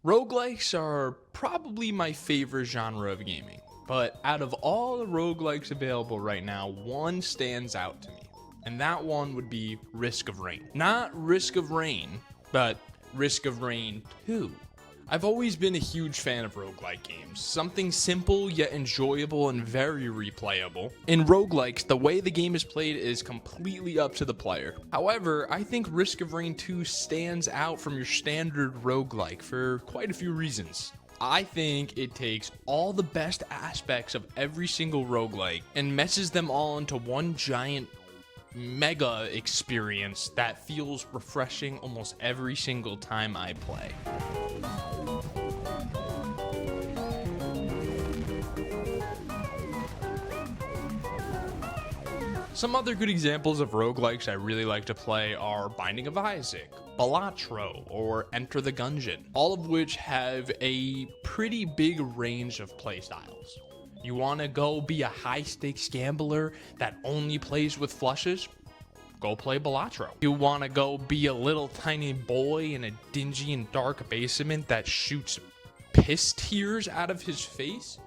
Roguelikes are probably my favorite genre of gaming, but out of all the roguelikes available right now, one stands out to me, and that one would be Risk of Rain. Not Risk of Rain, but Risk of Rain 2. I've always been a huge fan of roguelike games, something simple yet enjoyable and very replayable. In roguelikes, the way the game is played is completely up to the player. However, I think Risk of Rain 2 stands out from your standard roguelike for quite a few reasons. I think it takes all the best aspects of every single roguelike and meshes them all into one giant mega experience that feels refreshing almost every single time I play. Some other good examples of roguelikes I really like to play are Binding of Isaac, Balatro, or Enter the Gungeon, all of which have a pretty big range of playstyles. You want to go be a high-stakes gambler that only plays with flushes? Go play Balatro. You want to go be a little tiny boy in a dingy and dark basement that shoots piss tears out of his face?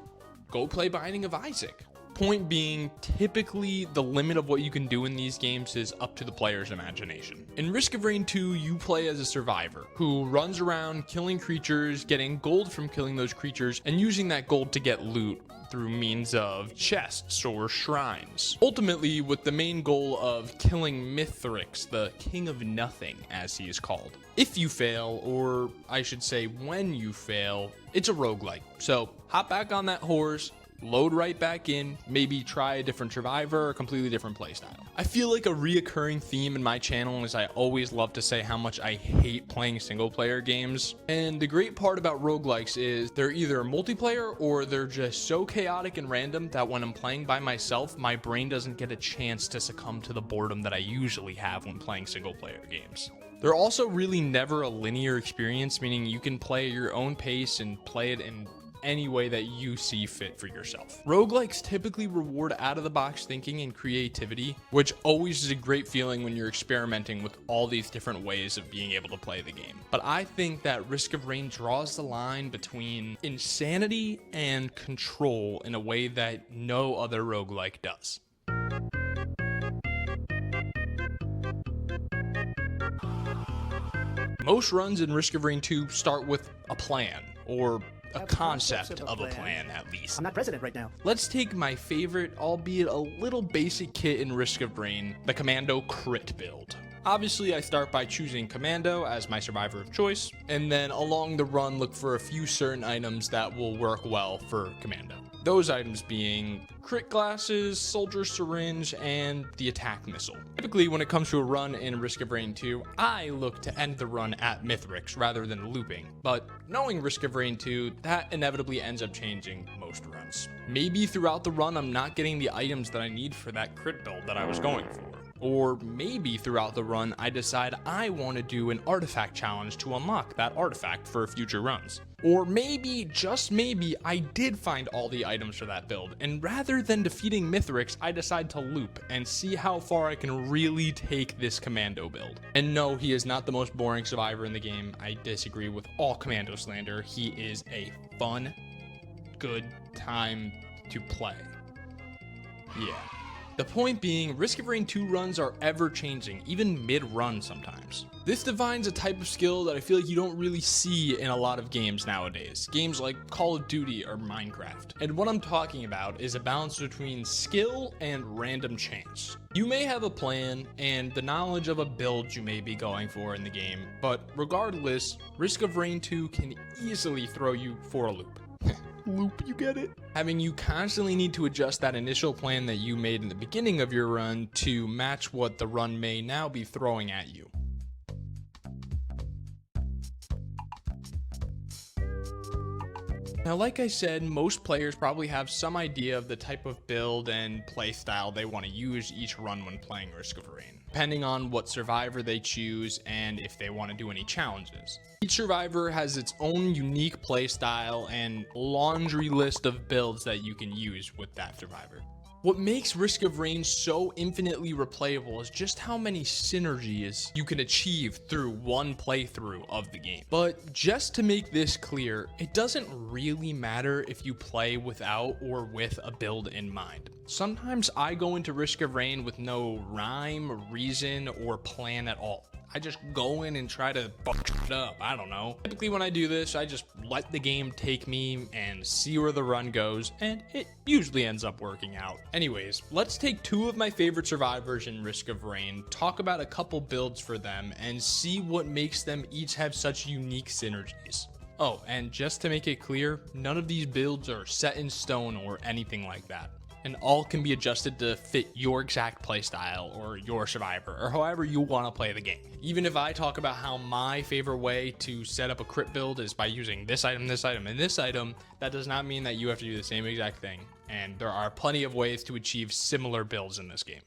Go play Binding of Isaac. Point being, typically the limit of what you can do in these games is up to the player's imagination. In Risk of Rain 2, you play as a survivor who runs around killing creatures, getting gold from killing those creatures, and using that gold to get loot through means of chests or shrines. Ultimately, with the main goal of killing Mithrix, the King of Nothing, as he is called. If you fail, or I should say when you fail, it's a roguelike. So hop back on that horse, load right back in, maybe try a different survivor or a completely different playstyle. I feel like a reoccurring theme in my channel is I always love to say how much I hate playing single player games. And the great part about roguelikes is they're either multiplayer or they're just so chaotic and random that when I'm playing by myself, my brain doesn't get a chance to succumb to the boredom that I usually have when playing single player games. They're also really never a linear experience, meaning you can play at your own pace and play it in any way that you see fit for yourself. Roguelikes typically reward out-of-the-box thinking and creativity, which always is a great feeling when you're experimenting with all these different ways of being able to play the game. But I think that Risk of Rain draws the line between insanity and control in a way that no other roguelike does. Most runs in Risk of Rain 2 start with a plan, or a concept of a plan, at least. I'm not president right now. Let's take my favorite, albeit a little basic kit in Risk of Rain, the Commando crit build. Obviously, I start by choosing Commando as my survivor of choice, and then along the run look for a few certain items that will work well for Commando. Those items being crit glasses, soldier syringe, and the attack missile. Typically, when it comes to a run in Risk of Rain 2, I look to end the run at Mithrix rather than looping. But knowing Risk of Rain 2, that inevitably ends up changing most runs. Maybe throughout the run, I'm not getting the items that I need for that crit build that I was going for. Or maybe throughout the run, I decide I want to do an artifact challenge to unlock that artifact for future runs. Or maybe, just maybe, I did find all the items for that build, and rather than defeating Mithrix, I decide to loop and see how far I can really take this Commando build. And no, he is not the most boring survivor in the game. I disagree with all Commando slander. He is a fun, good time to play. Yeah. The point being, Risk of Rain 2 runs are ever-changing, even mid-run sometimes. This defines a type of skill that I feel like you don't really see in a lot of games nowadays. Games like Call of Duty or Minecraft. And what I'm talking about is a balance between skill and random chance. You may have a plan and the knowledge of a build you may be going for in the game, but regardless, Risk of Rain 2 can easily throw you for a loop. Loop, you get it? Having you constantly need to adjust that initial plan that you made in the beginning of your run to match what the run may now be throwing at you. Now, like I said, most players probably have some idea of the type of build and playstyle they want to use each run when playing Risk of Rain, depending on what survivor they choose and if they want to do any challenges. Each survivor has its own unique playstyle and laundry list of builds that you can use with that survivor. What makes Risk of Rain so infinitely replayable is just how many synergies you can achieve through one playthrough of the game. But just to make this clear, it doesn't really matter if you play without or with a build in mind. Sometimes I go into Risk of Rain with no rhyme, reason, or plan at all. I just go in and try to fuck it up. I don't know. Typically when I do this, I just let the game take me and see where the run goes, and it usually ends up working out. Anyways, let's take two of my favorite survivors in Risk of Rain, talk about a couple builds for them, and see what makes them each have such unique synergies. Oh, and just to make it clear, none of these builds are set in stone or anything like that. And all can be adjusted to fit your exact playstyle or your survivor or however you want to play the game. Even if I talk about how my favorite way to set up a crit build is by using this item, and this item, that does not mean that you have to do the same exact thing. And there are plenty of ways to achieve similar builds in this game.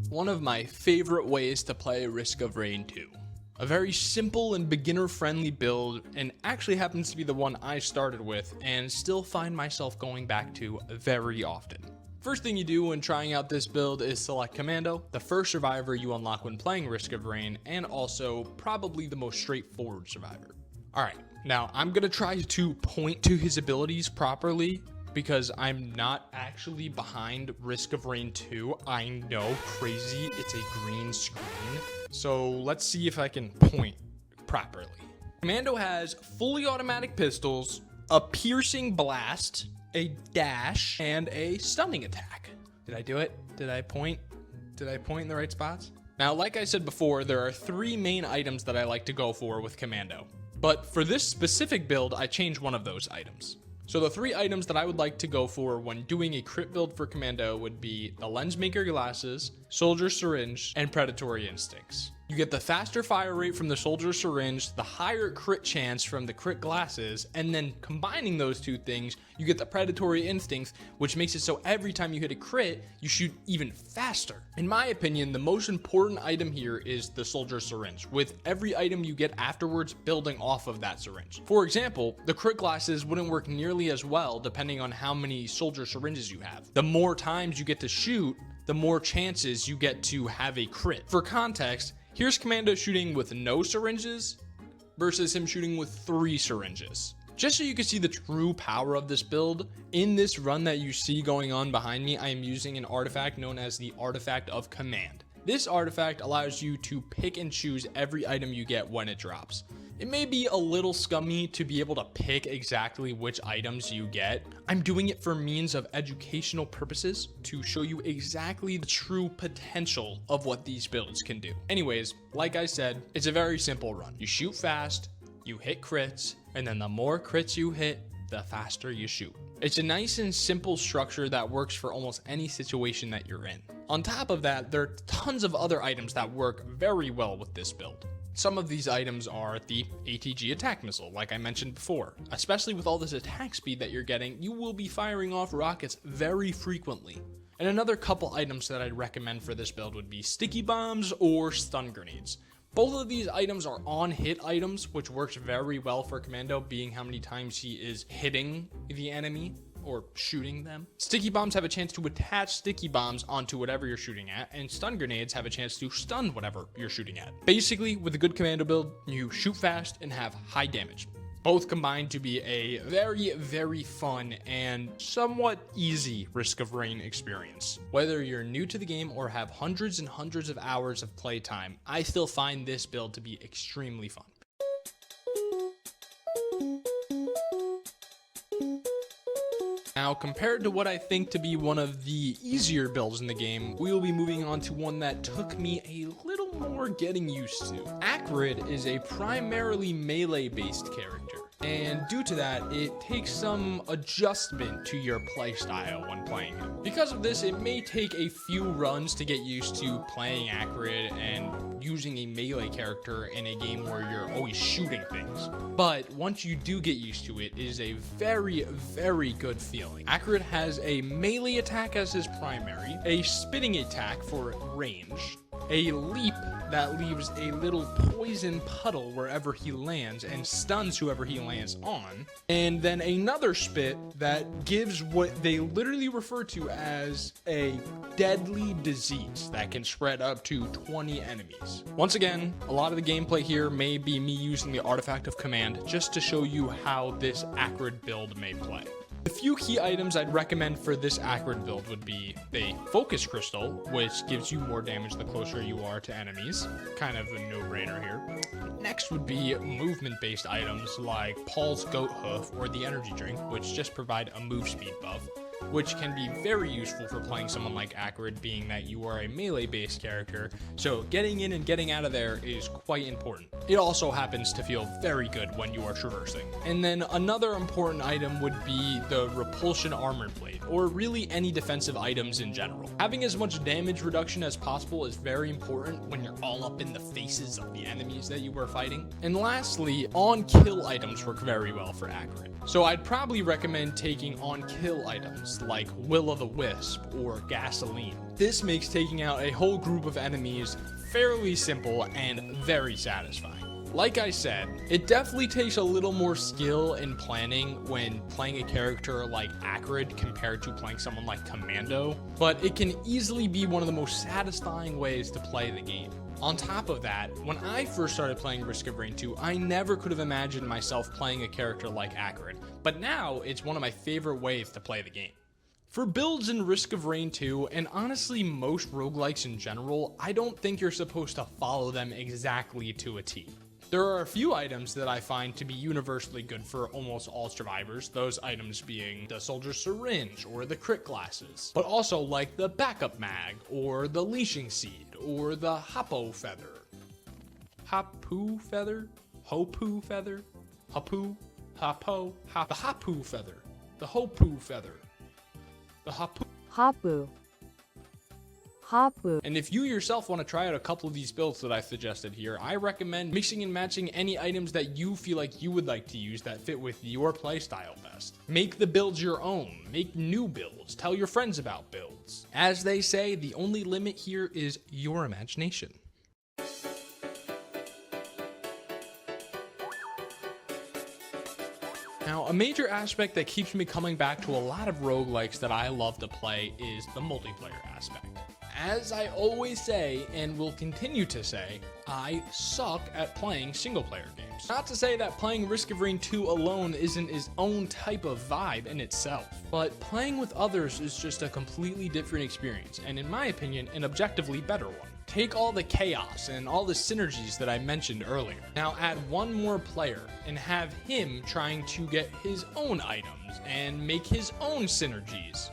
One of my favorite ways to play Risk of Rain 2. A very simple and beginner-friendly build, and actually happens to be the one I started with and still find myself going back to very often. First thing you do when trying out this build is select Commando, the first survivor you unlock when playing Risk of Rain, and also probably the most straightforward survivor. Alright, now I'm gonna try to point to his abilities properly, because I'm not actually behind Risk of Rain 2. I know, crazy, it's a green screen. So let's see if I can point properly. Commando has fully automatic pistols, a piercing blast, a dash, and a stunning attack. Did I do it? Did I point? Did I point in the right spots? Now, like I said before, there are three main items that I like to go for with Commando. But for this specific build, I changed one of those items. So the three items that I would like to go for when doing a crit build for Commando would be the Lens Maker Glasses, Soldier Syringe, and Predatory Instincts. You get the faster fire rate from the Soldier Syringe, the higher crit chance from the crit glasses, and then combining those two things, you get the Predatory Instincts, which makes it so every time you hit a crit, you shoot even faster. In my opinion, the most important item here is the Soldier Syringe, with every item you get afterwards building off of that syringe. For example, the crit glasses wouldn't work nearly as well depending on how many Soldier Syringes you have. The more times you get to shoot, the more chances you get to have a crit. For context, here's Commando shooting with no syringes versus him shooting with 3 syringes. Just so you can see the true power of this build, in this run that you see going on behind me, I am using an artifact known as the Artifact of Command. This artifact allows you to pick and choose every item you get when it drops. It may be a little scummy to be able to pick exactly which items you get. I'm doing it for means of educational purposes to show you exactly the true potential of what these builds can do. Anyways, like I said, it's a very simple run. You shoot fast, you hit crits, and then the more crits you hit, the faster you shoot. It's a nice and simple structure that works for almost any situation that you're in. On top of that, there are tons of other items that work very well with this build. Some of these items are the ATG attack missile, like I mentioned before. Especially with all this attack speed that you're getting, you will be firing off rockets very frequently. And another couple items that I'd recommend for this build would be sticky bombs or stun grenades. Both of these items are on-hit items, which works very well for Commando, being how many times he is hitting the enemy or shooting them. Sticky bombs have a chance to attach sticky bombs onto whatever you're shooting at, and stun grenades have a chance to stun whatever you're shooting at. Basically, with a good Commando build, you shoot fast and have high damage. Both combined to be a very, very fun and somewhat easy Risk of Rain experience. Whether you're new to the game or have hundreds and hundreds of hours of playtime, I still find this build to be extremely fun. Now, compared to what I think to be one of the easier builds in the game, we will be moving on to one that took me a little more getting used to. Acrid is a primarily melee-based character, and due to that, it takes some adjustment to your playstyle when playing him. Because of this, it may take a few runs to get used to playing Acrid and using a melee character in a game where you're always shooting things. But once you do get used to it, it is a very, very good feeling. Acrid has a melee attack as his primary, a spitting attack for range, a leap that leaves a little poison puddle wherever he lands and stuns whoever he lands on, and then another spit that gives what they literally refer to as a deadly disease that can spread up to 20 enemies. Once again, a lot of the gameplay here may be me using the artifact of command just to show you how this Acrid build may play. The few key items I'd recommend for this Acrid build would be the Focus Crystal, which gives you more damage the closer you are to enemies. Kind of a no-brainer here. Next would be movement-based items like Paul's Goat Hoof or the Energy Drink, which just provide a move speed buff, which can be very useful for playing someone like Acrid, being that you are a melee-based character, so getting in and getting out of there is quite important. It also happens to feel very good when you are traversing. And then another important item would be the Repulsion Armor Blade, or really any defensive items in general. Having as much damage reduction as possible is very important when you're all up in the faces of the enemies that you are fighting. And lastly, on-kill items work very well for Acrid. So I'd probably recommend taking on-kill items like Will-o'-the-Wisp or Gasoline. This makes taking out a whole group of enemies fairly simple and very satisfying. Like I said, it definitely takes a little more skill in planning when playing a character like Acrid compared to playing someone like Commando, but it can easily be one of the most satisfying ways to play the game. On top of that, when I first started playing Risk of Rain 2, I never could have imagined myself playing a character like Acrid, but now it's one of my favorite ways to play the game. For builds in Risk of Rain 2, and honestly most roguelikes in general, I don't think you're supposed to follow them exactly to a T. There are a few items that I find to be universally good for almost all survivors, those items being the Soldier's Syringe or the Crit Glasses, but also like the Backup Mag, or the Leashing Seed, or the Hoppo Feather. Hopoo Feather? Hopoo Feather? Hopoo? Hoppo? The Hopoo Feather. The Hopoo Feather. The Hopoo. Hapu. Hapu. And if you yourself want to try out a couple of these builds that I suggested here, I recommend mixing and matching any items that you feel like you would like to use that fit with your playstyle best. Make the builds your own, make new builds, tell your friends about builds. As they say, the only limit here is your imagination. Now, a major aspect that keeps me coming back to a lot of roguelikes that I love to play is the multiplayer aspect. As I always say, and will continue to say, I suck at playing single-player games. Not to say that playing Risk of Rain 2 alone isn't its own type of vibe in itself, but playing with others is just a completely different experience, and in my opinion, an objectively better one. Take all the chaos and all the synergies that I mentioned earlier. Now add one more player and have him trying to get his own items and make his own synergies.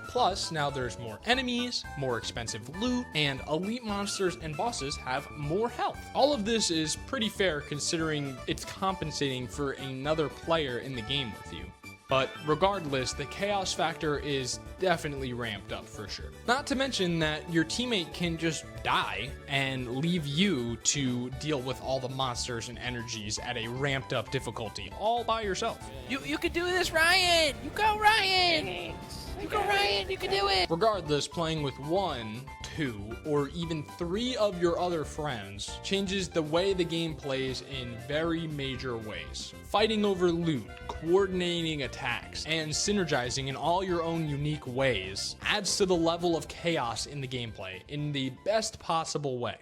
Plus, now there's more enemies, more expensive loot, and elite monsters and bosses have more health. All of this is pretty fair considering it's compensating for another player in the game with you. But regardless, the chaos factor is definitely ramped up for sure. Not to mention that your teammate can just die and leave you to deal with all the monsters and energies at a ramped up difficulty all by yourself. You can do this, Ryan! You go, Ryan! You go, Ryan! You can do it! Regardless, playing with 1, 2, or even 3 of your other friends changes the way the game plays in very major ways. Fighting over loot, coordinating attacks, and synergizing in all your own unique ways adds to the level of chaos in the gameplay in the best possible way.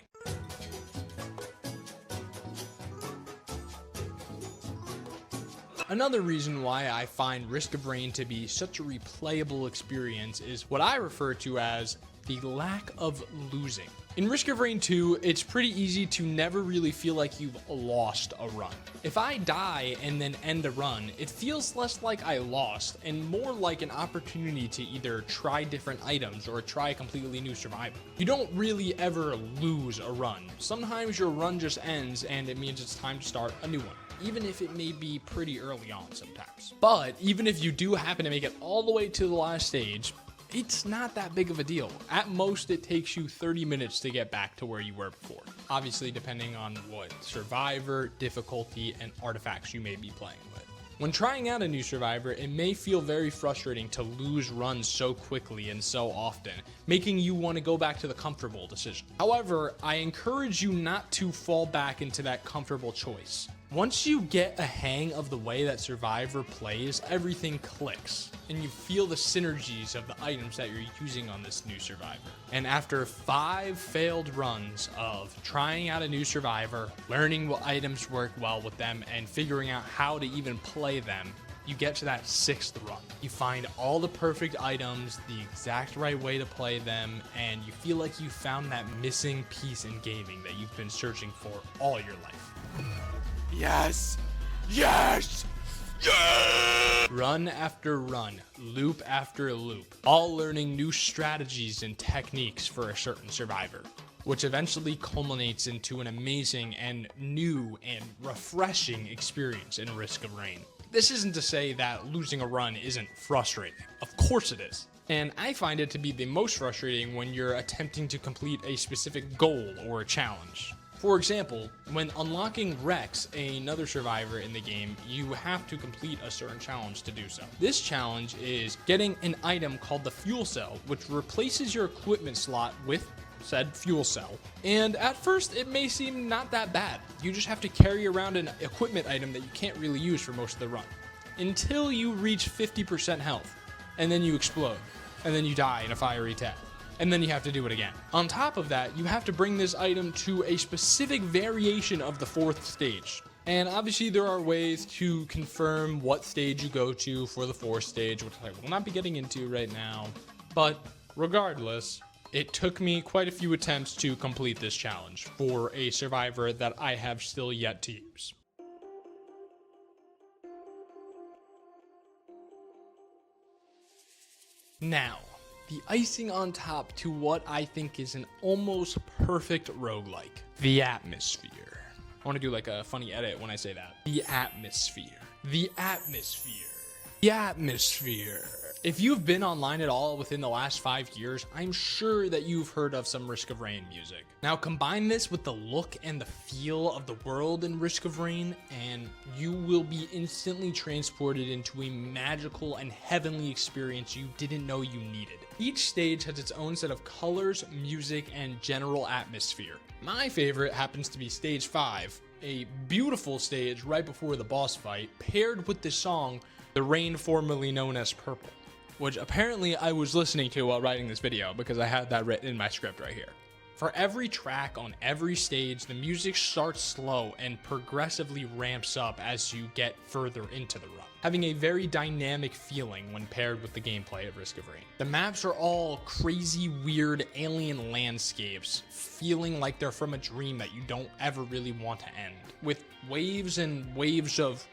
Another reason why I find Risk of Rain to be such a replayable experience is what I refer to as the lack of losing. In Risk of Rain 2, it's pretty easy to never really feel like you've lost a run. If I die and then end a run, it feels less like I lost and more like an opportunity to either try different items or try a completely new survival. You don't really ever lose a run. Sometimes your run just ends and it means it's time to start a new one, even if it may be pretty early on sometimes. But even if you do happen to make it all the way to the last stage, it's not that big of a deal. At most, it takes you 30 minutes to get back to where you were before. Obviously, depending on what survivor, difficulty, and artifacts you may be playing with. When trying out a new survivor, it may feel very frustrating to lose runs so quickly and so often, making you want to go back to the comfortable decision. However, I encourage you not to fall back into that comfortable choice. Once you get a hang of the way that Survivor plays, everything clicks, and you feel the synergies of the items that you're using on this new Survivor. And after 5 failed runs of trying out a new Survivor, learning what items work well with them, and figuring out how to even play them, you get to that 6th run. You find all the perfect items, the exact right way to play them, and you feel like you found that missing piece in gaming that you've been searching for all your life. Yes! Yes! Yes! Run after run, loop after loop, all learning new strategies and techniques for a certain survivor, which eventually culminates into an amazing and new and refreshing experience in Risk of Rain. This isn't to say that losing a run isn't frustrating. Of course it is. And I find it to be the most frustrating when you're attempting to complete a specific goal or a challenge. For example, when unlocking Rex, another survivor in the game, you have to complete a certain challenge to do so. This challenge is getting an item called the fuel cell, which replaces your equipment slot with said fuel cell. And at first, it may seem not that bad. You just have to carry around an equipment item that you can't really use for most of the run, until you reach 50% health, and then you explode, and then you die in a fiery tap. And then you have to do it again. On top of that, you have to bring this item to a specific variation of the 4th stage. And obviously there are ways to confirm what stage you go to for the 4th stage, which I will not be getting into right now. But regardless, it took me quite a few attempts to complete this challenge for a survivor that I have still yet to use. Now, the icing on top to what I think is an almost perfect roguelike, the atmosphere. I want to do like a funny edit when I say that. The atmosphere. The atmosphere. The atmosphere. If you've been online at all within the last 5 years, I'm sure that you've heard of some Risk of Rain music. Now combine this with the look and the feel of the world in Risk of Rain, and you will be instantly transported into a magical and heavenly experience you didn't know you needed. Each stage has its own set of colors, music, and general atmosphere. My favorite happens to be Stage 5, a beautiful stage right before the boss fight, paired with the song The Rain formerly known as Purple, which apparently I was listening to while writing this video because I had that written in my script right here. For every track on every stage, the music starts slow and progressively ramps up as you get further into the run, having a very dynamic feeling when paired with the gameplay of Risk of Rain. The maps are all crazy, weird alien landscapes, feeling like they're from a dream that you don't ever really want to end, with waves and waves of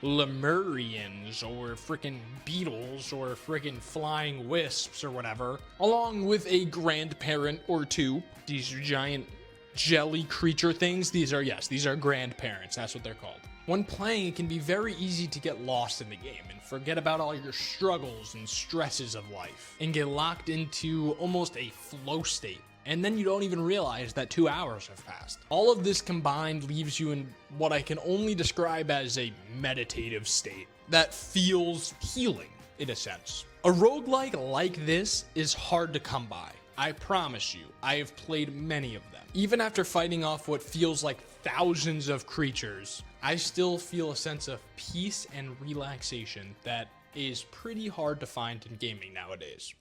Lemurians or freaking beetles or freaking flying wisps or whatever, along with a grandparent or two. These giant jelly creature things, these are grandparents, that's what they're called. When playing, it can be very easy to get lost in the game and forget about all your struggles and stresses of life and get locked into almost a flow state. And then you don't even realize that 2 hours have passed. All of this combined leaves you in what I can only describe as a meditative state that feels healing, in a sense. A roguelike like this is hard to come by. I promise you, I have played many of them. Even after fighting off what feels like thousands of creatures, I still feel a sense of peace and relaxation that is pretty hard to find in gaming nowadays.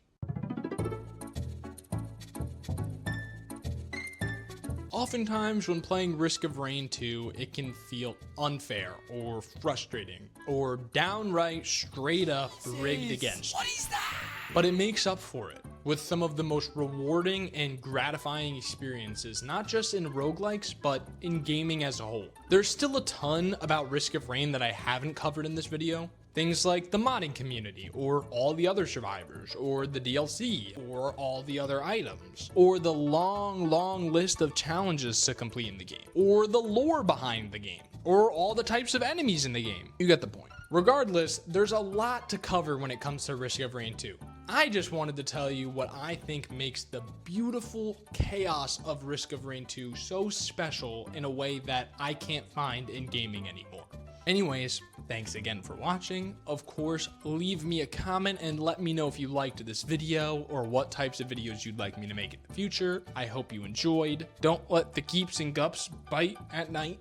Oftentimes when playing Risk of Rain 2, it can feel unfair or frustrating or downright straight up rigged against you. What is that? But it makes up for it with some of the most rewarding and gratifying experiences, not just in roguelikes, but in gaming as a whole. There's still a ton about Risk of Rain that I haven't covered in this video. Things like the modding community, or all the other survivors, or the DLC, or all the other items, or the long list of challenges to complete in the game, or the lore behind the game, or all the types of enemies in the game. You get the point. Regardless, there's a lot to cover when it comes to Risk of Rain 2. I just wanted to tell you what I think makes the beautiful chaos of Risk of Rain 2 so special in a way that I can't find in gaming anymore. Anyways, Thanks again for watching. Of course, leave me a comment and let me know if you liked this video or what types of videos you'd like me to make in the future. I hope you enjoyed. Don't let the geeps and gups bite at night.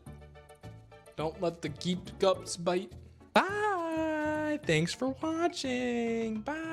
Don't let the geep gups bite. Bye. Thanks for watching. Bye.